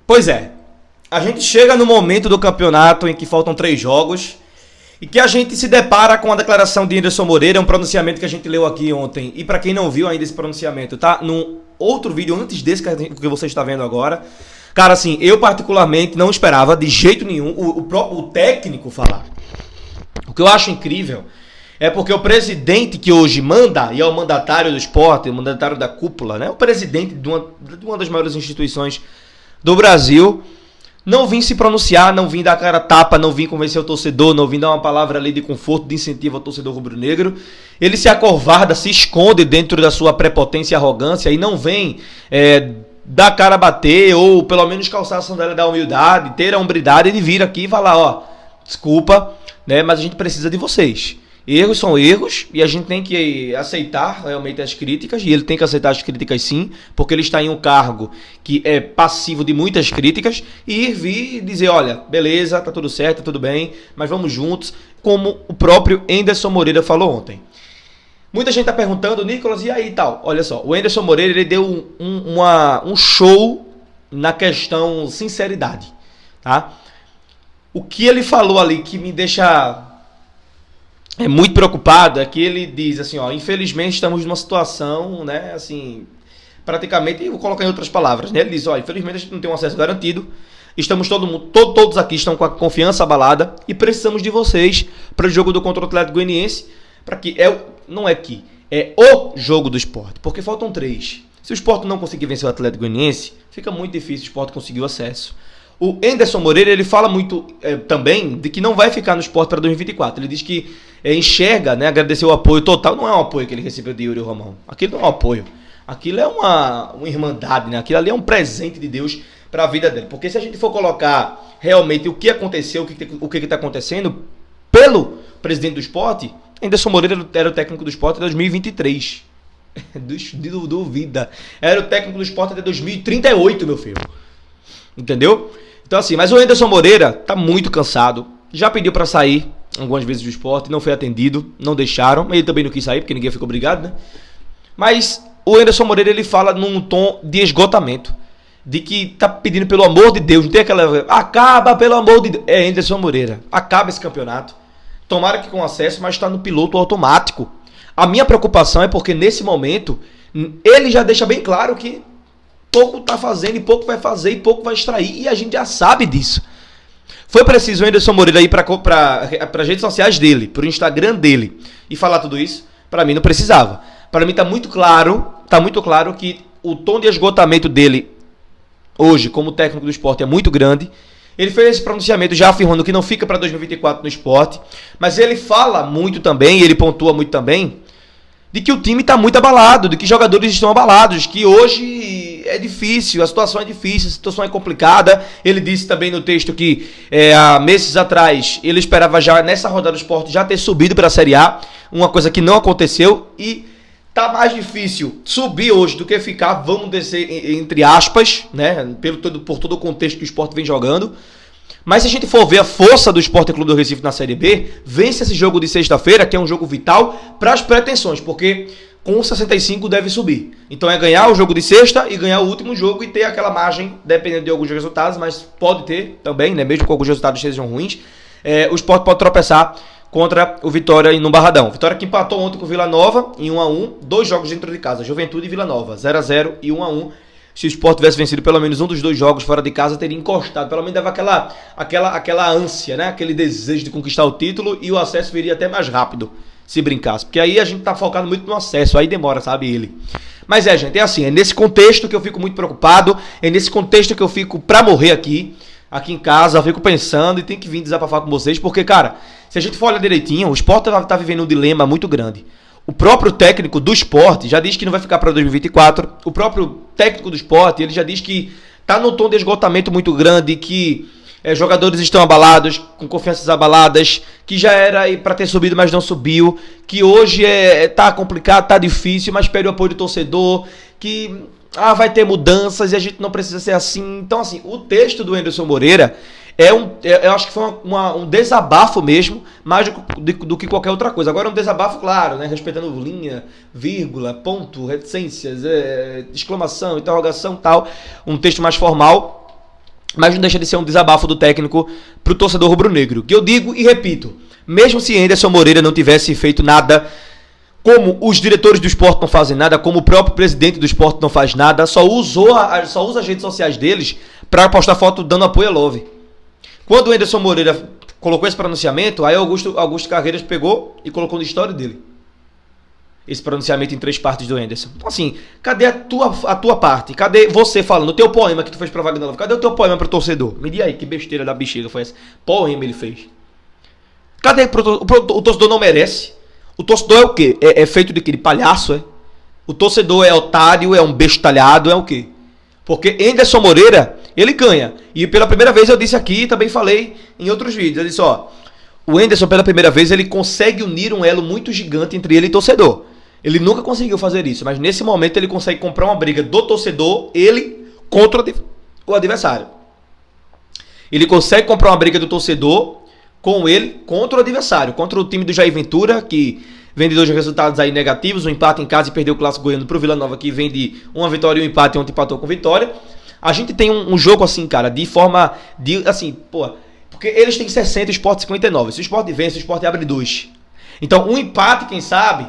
Pois é, a gente chega no momento do campeonato em que faltam 3 jogos e que a gente se depara com a declaração de Anderson Moreira, um pronunciamento que a gente leu aqui ontem. E para quem não viu ainda esse pronunciamento, tá num outro vídeo antes desse que você está vendo agora. Cara, assim, eu particularmente não esperava de jeito nenhum o técnico falar. O que eu acho incrível é porque o presidente que hoje manda, e é o mandatário do esporte, o mandatário da cúpula, né? O presidente de uma das maiores instituições do Brasil, não vim se pronunciar, não vim dar cara a tapa, não vim convencer o torcedor, não vim dar uma palavra ali de conforto, de incentivo ao torcedor rubro-negro. Ele se acovarda, se esconde dentro da sua prepotência e arrogância e não vem dar cara a bater ou pelo menos calçar a sandália da humildade, ter a hombridade de vir aqui e falar, ó, desculpa, né, mas a gente precisa de vocês. Erros são erros e a gente tem que aceitar realmente as críticas, e ele tem que aceitar as críticas sim, porque ele está em um cargo que é passivo de muitas críticas, e vir dizer, olha, beleza, tá tudo certo, tá tudo bem, mas vamos juntos, como o próprio Anderson Moreira falou ontem. Muita gente tá perguntando, Nicolas, e aí tal? Olha só, o Anderson Moreira ele deu um show na questão sinceridade, tá? O que ele falou ali que me deixa muito preocupado é que ele diz assim, ó, infelizmente estamos numa situação, né, assim, praticamente, eu vou colocar em outras palavras, né? Ele diz, ó, infelizmente a gente não tem um acesso garantido, estamos todos aqui estão com a confiança abalada e precisamos de vocês para o jogo contra o Atlético Goianiense, para que é o jogo do Sport, porque faltam 3. Se o Sport não conseguir vencer o Atlético Goianiense, fica muito difícil o Sport conseguir o acesso. O Anderson Moreira, ele fala muito também de que não vai ficar no Sport para 2024. Ele diz que enxerga, né, agradecer o apoio total. Não é um apoio que ele recebeu de Yuri Romão. Aquilo não é um apoio. Aquilo é uma irmandade, né? Aquilo ali é um presente de Deus para a vida dele. Porque se a gente for colocar realmente o que aconteceu, o que está acontecendo, pelo presidente do Sport, Anderson Moreira era o técnico do Sport em 2023. Duvida. Era o técnico do Sport até 2038, meu filho. Entendeu? Então assim, mas o Anderson Moreira tá muito cansado. Já pediu pra sair algumas vezes do Sport, não foi atendido, não deixaram. Ele também não quis sair, porque ninguém ficou obrigado, né? Mas o Anderson Moreira, ele fala num tom de esgotamento. De que tá pedindo pelo amor de Deus, não tem aquela... Acaba, pelo amor de Deus. É Anderson Moreira, acaba esse campeonato. Tomara que com acesso, mas tá no piloto automático. A minha preocupação é porque nesse momento, ele já deixa bem claro que pouco tá fazendo e pouco vai fazer e pouco vai extrair, e a gente já sabe disso. Foi preciso o Anderson Moreira ir para as redes sociais dele, para o Instagram dele, e falar tudo isso? Para mim não precisava. Para mim tá muito claro que o tom de esgotamento dele hoje, como técnico do Sport, é muito grande. Ele fez esse pronunciamento já afirmando que não fica para 2024 no Sport, mas ele fala muito também, e ele pontua muito também, de que o time está muito abalado, de que jogadores estão abalados, que hoje é difícil, a situação é difícil, a situação é complicada. Ele disse também no texto que há meses atrás ele esperava já nessa rodada do Sport já ter subido para a Série A, uma coisa que não aconteceu, e tá mais difícil subir hoje do que ficar, vamos descer entre aspas, né, por todo o contexto que o Sport vem jogando. Mas se a gente for ver a força do Sport Clube do Recife na Série B, vence esse jogo de sexta-feira, que é um jogo vital para as pretensões, porque com 65 deve subir. Então é ganhar o jogo de sexta e ganhar o último jogo e ter aquela margem, dependendo de alguns resultados, mas pode ter também, né, mesmo que alguns resultados sejam ruins, o Sport pode tropeçar contra o Vitória no Barradão. Vitória que empatou ontem com o Vila Nova em 1-1, 2 jogos dentro de casa, Juventude e Vila Nova, 0-0 e 1-1. Se o Sport tivesse vencido pelo menos um dos 2 jogos fora de casa, teria encostado. Pelo menos dava aquela ânsia, né? Aquele desejo de conquistar o título, e o acesso viria até mais rápido, se brincasse. Porque aí a gente tá focado muito no acesso, aí demora, sabe, ele. Mas gente, é assim, é nesse contexto que eu fico muito preocupado, é nesse contexto que eu fico pra morrer aqui em casa, eu fico pensando e tenho que vir desabafar com vocês, porque, cara, se a gente for olhar direitinho, o Sport tá vivendo um dilema muito grande. O próprio técnico do Sport já diz que não vai ficar para 2024. O próprio técnico do Sport, ele já diz que tá no tom de esgotamento muito grande, que jogadores estão abalados, com confianças abaladas, que já era para ter subido, mas não subiu, que hoje tá complicado, tá difícil, mas pede o apoio do torcedor, que vai ter mudanças e a gente não precisa ser assim. Então, assim, o texto do Anderson Moreira eu acho que foi um desabafo mesmo, mais do que qualquer outra coisa. Agora é um desabafo, claro, né, respeitando linha, vírgula, ponto, reticências, exclamação, interrogação, tal. Um texto mais formal. Mas não deixa de ser um desabafo do técnico pro torcedor rubro-negro. Que eu digo e repito, mesmo se Anderson Moreira não tivesse feito nada, como os diretores do Sport não fazem nada, como o próprio presidente do Sport não faz nada, só usa as redes sociais deles para postar foto dando apoio a Love. Quando o Anderson Moreira colocou esse pronunciamento, aí Augusto Carreiras pegou e colocou no story dele esse pronunciamento em 3 partes do Anderson. Então assim, cadê a tua parte? Cadê você falando? O teu poema que tu fez pra Wagner Love? Cadê o teu poema pro torcedor? Me diga aí, que besteira da bexiga foi essa? Poema ele fez. Cadê? O torcedor não merece. O torcedor é o quê? É feito de quê? De palhaço, é? O torcedor é otário, é um bestalhado, é o quê? Porque Anderson Moreira, ele ganha. E pela primeira vez eu disse aqui, também falei em outros vídeos, eu disse, ó, o Anderson pela primeira vez ele consegue unir um elo muito gigante entre ele e torcedor. Ele nunca conseguiu fazer isso, mas nesse momento ele consegue comprar uma briga do torcedor, ele contra o adversário. Ele consegue comprar uma briga do torcedor com ele contra o adversário, contra o time do Jair Ventura, que vem de 2 resultados aí negativos, um empate em casa e perdeu o Clássico Goiano pro Vila Nova, que vem de uma vitória e um empate, ontem empatou com vitória. A gente tem um jogo assim, cara, de forma de, assim, pô, porque eles têm 60 e o Sport 59. Se o Sport vence, o Sport abre 2. Então, um empate, quem sabe,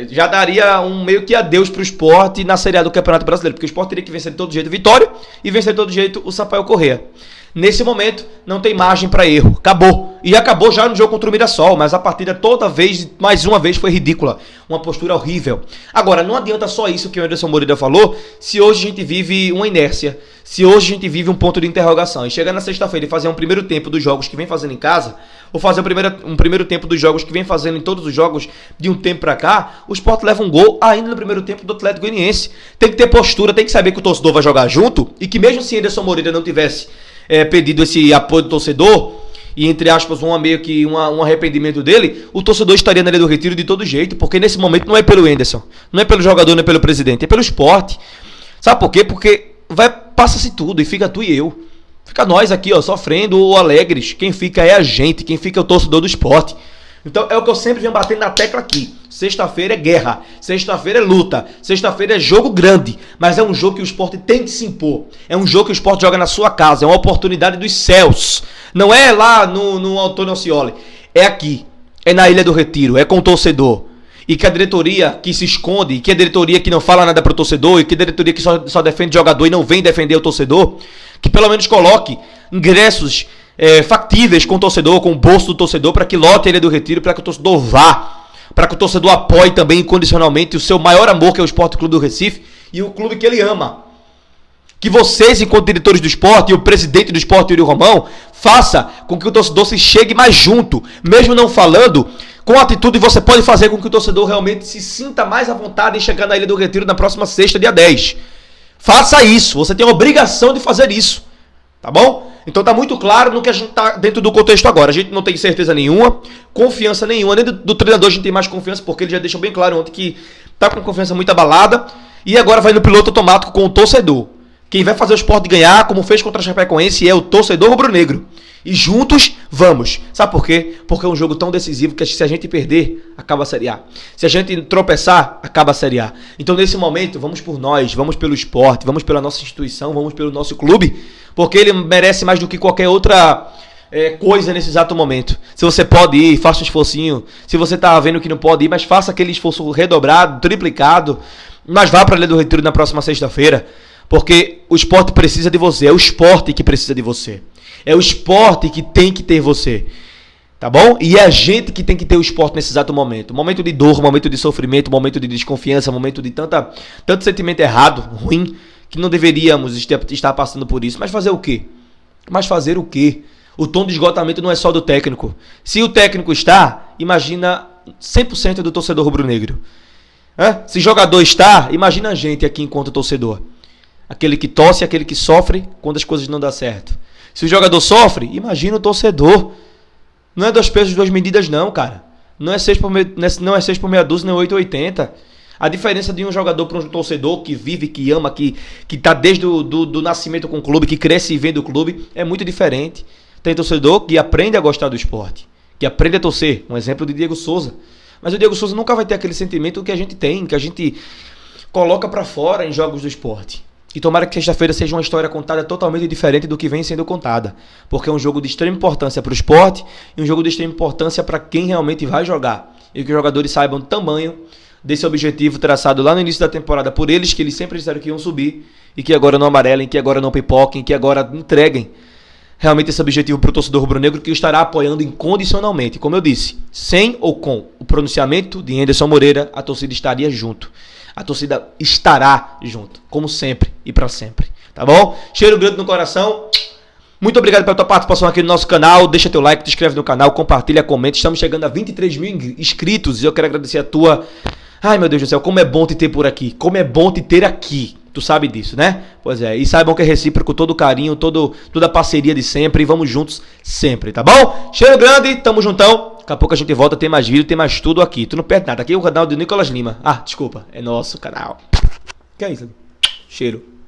já daria um meio que adeus pro Sport na Série A do Campeonato Brasileiro, porque o Sport teria que vencer de todo jeito Vitória e vencer de todo jeito o Sampaio Corrêa. Nesse momento, não tem margem para erro. Acabou. E acabou já no jogo contra o Mirassol, mas a partida toda vez, mais uma vez, foi ridícula. Uma postura horrível. Agora, não adianta só isso que o Anderson Moreira falou, se hoje a gente vive uma inércia, se hoje a gente vive um ponto de interrogação. E chegar na sexta-feira e fazer um primeiro tempo dos jogos que vem fazendo em casa, ou fazer um primeiro tempo dos jogos que vem fazendo em todos os jogos de um tempo pra cá, o Sport leva um gol ainda no primeiro tempo do Atlético Goianiense. Tem que ter postura, tem que saber que o torcedor vai jogar junto, e que mesmo se Anderson Moreira não tivesse pedido esse apoio do torcedor, e entre aspas, meio que um arrependimento dele, o torcedor estaria na Ilha do Retiro de todo jeito, porque nesse momento não é pelo Anderson, não é pelo jogador, não é pelo presidente, é pelo Sport. Sabe por quê? Porque passa-se tudo e fica tu e eu. Fica nós aqui, ó, sofrendo ou alegres. Quem fica é a gente, quem fica é o torcedor do Sport. Então é o que eu sempre venho batendo na tecla aqui. Sexta-feira é guerra, sexta-feira é luta, sexta-feira é jogo grande, mas é um jogo que o Sport tem que se impor. É um jogo que o Sport joga na sua casa, é uma oportunidade dos céus. Não é lá no Antônio Alcioli, é aqui, é na Ilha do Retiro, é com o torcedor. E que a diretoria que se esconde, que a diretoria que não fala nada pro torcedor, e que a diretoria que só defende jogador e não vem defender o torcedor, que pelo menos coloque ingressos factíveis com o torcedor, com o bolso do torcedor, para que lote a Ilha do Retiro, para que o torcedor vá, para que o torcedor apoie também incondicionalmente o seu maior amor, que é o Sport Clube do Recife, e o clube que ele ama. Que vocês, enquanto diretores do Sport, e o presidente do Sport, Yuri Romão, faça com que o torcedor se chegue mais junto, mesmo não falando, com atitude você pode fazer com que o torcedor realmente se sinta mais à vontade em chegar na Ilha do Retiro na próxima sexta, dia 10. Faça isso, você tem a obrigação de fazer isso, tá bom? Então tá muito claro no que a gente tá dentro do contexto agora. A gente não tem certeza nenhuma, confiança nenhuma, nem do treinador a gente tem mais confiança, porque ele já deixou bem claro ontem que tá com confiança muito abalada, e agora vai no piloto automático com o torcedor. Quem vai fazer o Sport ganhar, como fez contra a Chapecoense, é o torcedor rubro-negro. E juntos, vamos. Sabe por quê? Porque é um jogo tão decisivo que se a gente perder, acaba a Série A. Se a gente tropeçar, acaba a Série A. Então, nesse momento, vamos por nós, vamos pelo Sport, vamos pela nossa instituição, vamos pelo nosso clube, porque ele merece mais do que qualquer outra coisa nesse exato momento. Se você pode ir, faça um esforcinho. Se você tá vendo que não pode ir, mas faça aquele esforço redobrado, triplicado, mas vá para a Ilha do Retiro na próxima sexta-feira. Porque o Sport precisa de você, é o Sport que precisa de você. É o Sport que tem que ter você. Tá bom? E é a gente que tem que ter o Sport nesse exato momento. Momento de dor, momento de sofrimento, momento de desconfiança, momento de tanto sentimento errado, ruim, que não deveríamos estar passando por isso. Mas fazer o quê? Mas fazer o quê? O tom de esgotamento não é só do técnico. Se o técnico está, imagina 100% do torcedor rubro-negro. Se jogador está, imagina a gente aqui enquanto torcedor. Aquele que torce, aquele que sofre quando as coisas não dão certo. Se o jogador sofre, imagina o torcedor. Não é 2 pesos, 2 medidas não, cara. Não é 6 por meia dúzia, nem 8,80. A diferença de um jogador para um torcedor que vive, que ama, que tá desde do nascimento com o clube, que cresce e vem do clube, é muito diferente. Tem torcedor que aprende a gostar do esporte, que aprende a torcer. Um exemplo de Diego Souza. Mas o Diego Souza nunca vai ter aquele sentimento que a gente tem, que a gente coloca para fora em jogos do esporte. E tomara que sexta-feira seja uma história contada totalmente diferente do que vem sendo contada. Porque é um jogo de extrema importância para o esporte e um jogo de extrema importância para quem realmente vai jogar. E que os jogadores saibam o tamanho desse objetivo traçado lá no início da temporada por eles, que eles sempre disseram que iam subir, e que agora não amarelem, que agora não pipoquem, que agora entreguem realmente esse objetivo para o torcedor rubro-negro, que o estará apoiando incondicionalmente. Como eu disse, sem ou com o pronunciamento de Anderson Moreira, a torcida estaria junto. A torcida estará junto, como sempre e para sempre. Tá bom? Cheiro grande no coração. Muito obrigado pela tua participação aqui no nosso canal. Deixa teu like, te inscreve no canal, compartilha, comenta. Estamos chegando a 23 mil inscritos e eu quero agradecer a tua... Ai, meu Deus do céu, como é bom te ter por aqui. Como é bom te ter aqui. Tu sabe disso, né? Pois é. E saibam que é recíproco todo o carinho, toda a parceria de sempre. E vamos juntos sempre, tá bom? Cheiro grande, tamo juntão. Daqui a pouco a gente volta, tem mais vídeo, tem mais tudo aqui. Tu não perde nada. Aqui é o canal do Nicolas Lima. Ah, desculpa. É nosso canal. Que é isso? Cheiro.